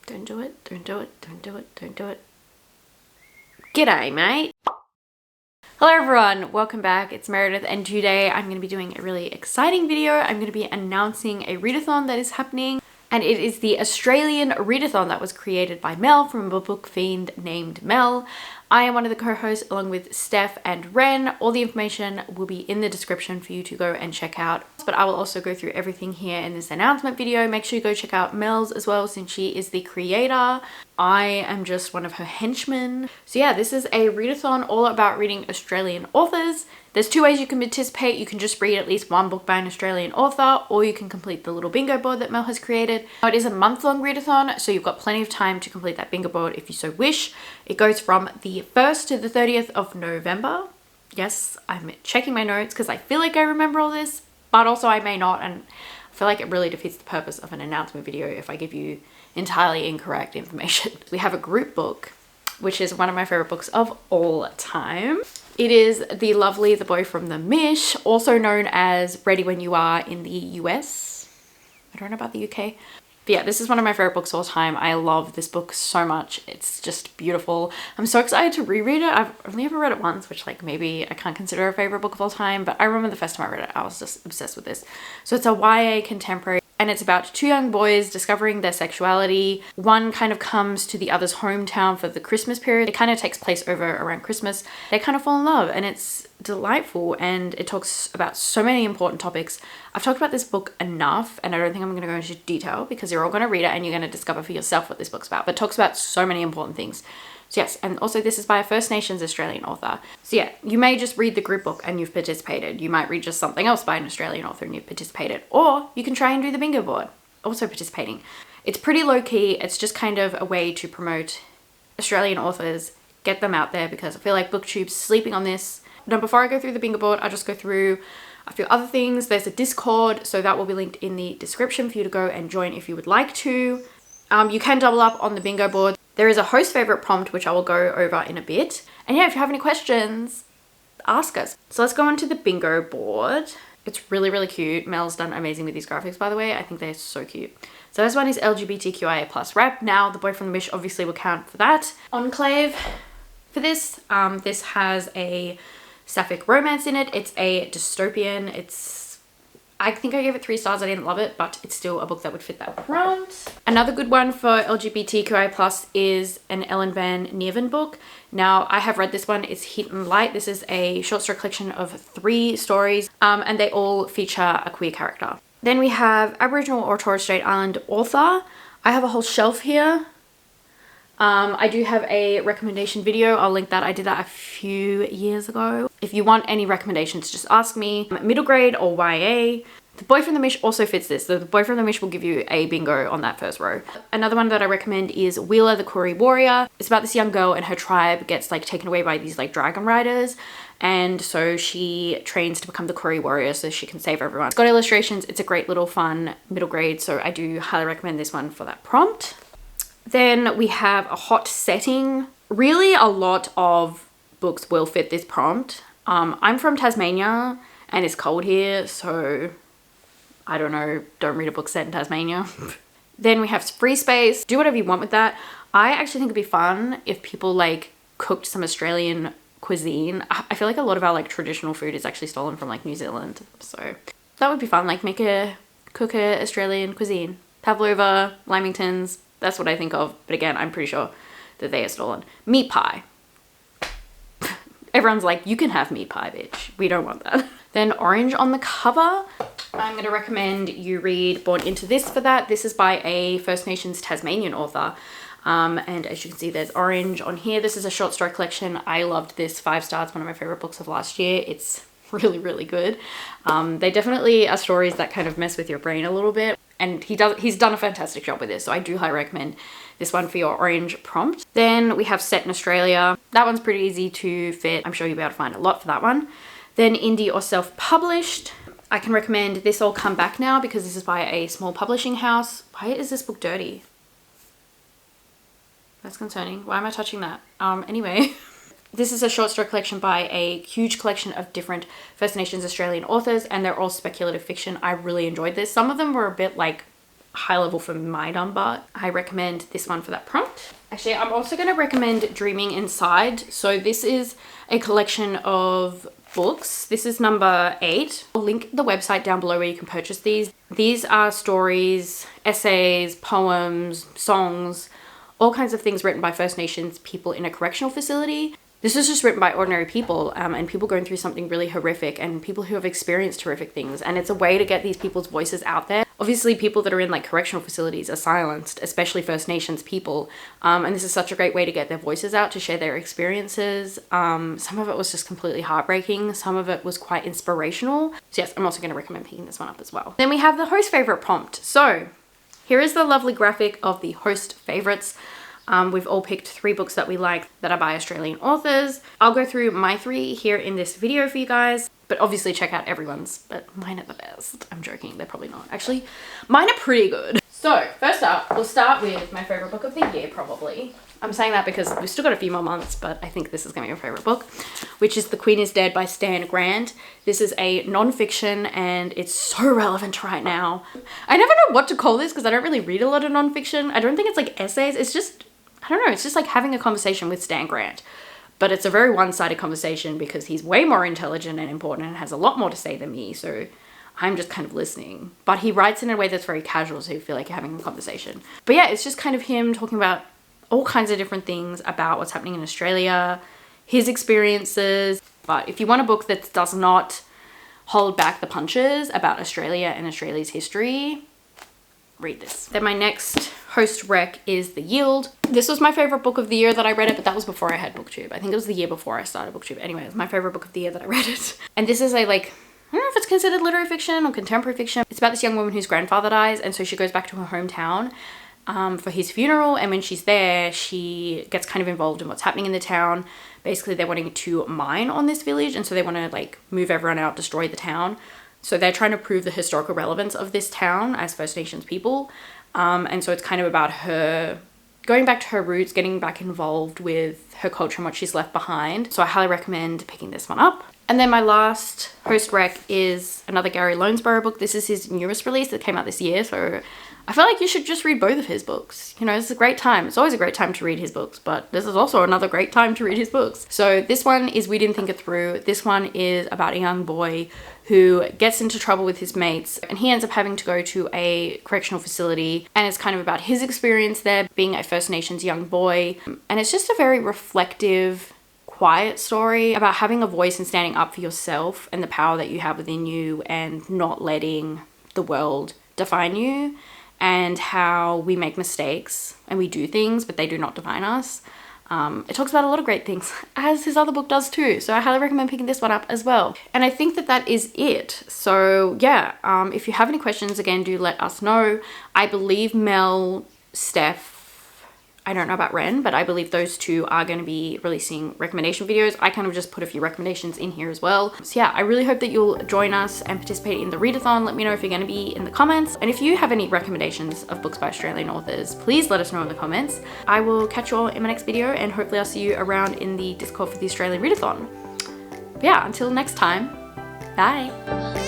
Don't do it, don't do it, don't do it, don't do it. G'day, mate. Hello everyone, welcome back. It's Meredith and today I'm going to be doing a really exciting video. I'm going to be announcing a readathon that is happening, and it is the Australian readathon that was created by Mel from a book fiend named Mel. I am one of the co-hosts along with Steph and Ren. All the information will be in the description for you to go and check out. But I will also go through everything here in this announcement video. Make sure you go check out Mel's as well, since she is the creator. I am just one of her henchmen. So yeah, this is a readathon all about reading Australian authors. There's two ways you can participate. You can just read at least one book by an Australian author, or you can complete the little bingo board that Mel has created. Now, it is a month-long readathon, so you've got plenty of time to complete that bingo board if you so wish. It goes from the 1st to the 30th of November. Yes, I'm checking my notes because I feel like I remember all this, but also I may not, and I feel like it really defeats the purpose of an announcement video if I give you entirely incorrect information. We have a group book, which is one of my favorite books of all time. It is the lovely The Boy from the Mish, also known as Ready When You Are in the US. I don't know about the UK. But yeah, this is one of my favorite books of all time. I love this book so much. It's just beautiful. I'm so excited to reread it. I've only ever read it once, which like maybe I can't consider a favorite book of all time, but I remember the first time I read it, I was just obsessed with this. So it's a YA contemporary, and it's about two young boys discovering their sexuality. One kind of comes to the other's hometown for the Christmas period. It kind of takes place over around Christmas. They kind of fall in love, and it's delightful, and it talks about so many important topics. I've talked about this book enough, and I don't think I'm going to go into detail because you're all going to read it and you're going to discover for yourself what this book's about, but it talks about so many important things. So yes, and also this is by a First Nations Australian author. So yeah, you may just read the group book and you've participated. You might read just something else by an Australian author and you've participated. Or you can try and do the bingo board, also participating. It's pretty low key. It's just kind of a way to promote Australian authors, get them out there, because I feel like BookTube's sleeping on this. Now, before I go through the bingo board, I'll just go through a few other things. There's a Discord, so that will be linked in the description for you to go and join if you would like to. You can double up on the bingo board. There is a host favorite prompt, which I will go over in a bit. And yeah, if you have any questions, ask us. So let's go on to the bingo board. It's really, really cute. Mel's done amazing with these graphics, by the way. I think they're so cute. So this one is LGBTQIA plus rep. Now, The Boy from the Mish obviously will count for that. Enclave for this. This has a sapphic romance in it. It's a dystopian. I think I gave it 3 stars. I didn't love it, but it's still a book that would fit that prompt. Another good one for LGBTQI+ is an Ellen Van Neerven book. Now, I have read this one. It's Heat and Light. This is a short story collection of 3 stories, and they all feature a queer character. Then we have Aboriginal or Torres Strait Island author. I have a whole shelf here. I do have a recommendation video. I'll link that. I did that a few years ago. If you want any recommendations, just ask me. Middle grade or YA. The Boy from the Mish also fits this. The Boy from the Mish will give you a bingo on that first row. Another one that I recommend is Wheeler the Koori Warrior. It's about this young girl and her tribe gets like taken away by these like dragon riders. And so she trains to become the Koori Warrior so she can save everyone. It's got illustrations. It's a great little fun middle grade. So I do highly recommend this one for that prompt. Then we have a hot setting. Really, a lot of books will fit this prompt. I'm from Tasmania and it's cold here, so I don't know, don't read a book set in Tasmania. Then we have free space. Do whatever you want with that. I actually think it'd be fun if people like cooked some Australian cuisine. I feel like a lot of our like traditional food is actually stolen from like New Zealand, so that would be fun. Like cook a Australian cuisine. Pavlova, Lamingtons. That's what I think of. But again, I'm pretty sure that they are stolen. Meat pie. Everyone's like, you can have meat pie, bitch. We don't want that. Then orange on the cover. I'm going to recommend you read Born Into This for that. This is by a First Nations Tasmanian author. And as you can see, there's orange on here. This is a short story collection. I loved this. 5 stars. One of my favorite books of last year. It's really, really good. They definitely are stories that kind of mess with your brain a little bit. And he's done a fantastic job with this, so I do highly recommend this one for your orange prompt. Then we have Set in Australia. That one's pretty easy to fit. I'm sure you'll be able to find a lot for that one. Then indie or self-published. I can recommend This All Come Back Now because this is by a small publishing house. Why is this book dirty? That's concerning. Why am I touching that? Anyway. This is a short story collection by a huge collection of different First Nations Australian authors, and they're all speculative fiction. I really enjoyed this. Some of them were a bit like high level for my number. I recommend this one for that prompt. Actually, I'm also going to recommend Dreaming Inside. So this is a collection of books. This is number 8. I'll link the website down below where you can purchase these. These are stories, essays, poems, songs, all kinds of things written by First Nations people in a correctional facility. This is just written by ordinary people and people going through something really horrific and people who have experienced horrific things. And it's a way to get these people's voices out there. Obviously, people that are in like correctional facilities are silenced, especially First Nations people. And this is such a great way to get their voices out, to share their experiences. Some of it was just completely heartbreaking. Some of it was quite inspirational. So yes, I'm also going to recommend picking this one up as well. Then we have the host favorite prompt. So here is the lovely graphic of the host favorites. We've all picked 3 books that we like that are by Australian authors. I'll go through my 3 here in this video for you guys, but obviously check out everyone's, but mine are the best. I'm joking, they're probably not. Actually, mine are pretty good. So first up, we'll start with my favorite book of the year, probably. I'm saying that because we've still got a few more months, but I think this is gonna be my favorite book, which is The Queen is Dead by Stan Grant. This is a non-fiction and it's so relevant right now. I never know what to call this because I don't really read a lot of non-fiction. I don't think it's like essays, it's just, I don't know, it's just like having a conversation with Stan Grant. But it's a very one-sided conversation because he's way more intelligent and important and has a lot more to say than me, so I'm just kind of listening. But he writes in a way that's very casual, so you feel like you're having a conversation. But yeah, it's just kind of him talking about all kinds of different things about what's happening in Australia, his experiences. But if you want a book that does not hold back the punches about Australia and Australia's history, read this. Then my next host rec is The Yield. This was my favorite book of the year that I read it, but that was before I had BookTube. I think it was the year before I started BookTube. Anyway, it was my favorite book of the year that I read it. And this is a like, I don't know if it's considered literary fiction or contemporary fiction. It's about this young woman whose grandfather dies, and so she goes back to her hometown for his funeral. And when she's there, she gets kind of involved in what's happening in the town. Basically, they're wanting to mine on this village, and so they want to like move everyone out, destroy the town. So they're trying to prove the historical relevance of this town as First Nations people. And so it's kind of about her going back to her roots, getting back involved with her culture and what she's left behind. So I highly recommend picking this one up. And then my last host rec is another Gary Lonesborough book. This is his newest release that came out this year. So I feel like you should just read both of his books. You know, it's a great time. It's always a great time to read his books, but this is also another great time to read his books. So this one is We Didn't Think It Through. This one is about a young boy who gets into trouble with his mates and he ends up having to go to a correctional facility, and it's kind of about his experience there being a First Nations young boy. And it's just a very reflective, quiet story about having a voice and standing up for yourself and the power that you have within you and not letting the world define you, and how we make mistakes and we do things, but they do not define us. It talks about a lot of great things, as his other book does too. So I highly recommend picking this one up as well. And I think that that is it. So yeah, if you have any questions, again, do let us know. I believe Mel, Steph, I don't know about Ren, but I believe those 2 are going to be releasing recommendation videos. I kind of just put a few recommendations in here as well. So yeah, I really hope that you'll join us and participate in the readathon. Let me know if you're going to be in the comments. And if you have any recommendations of books by Australian authors, please let us know in the comments. I will catch you all in my next video, and hopefully I'll see you around in the Discord for the Australian readathon. But yeah, until next time, bye.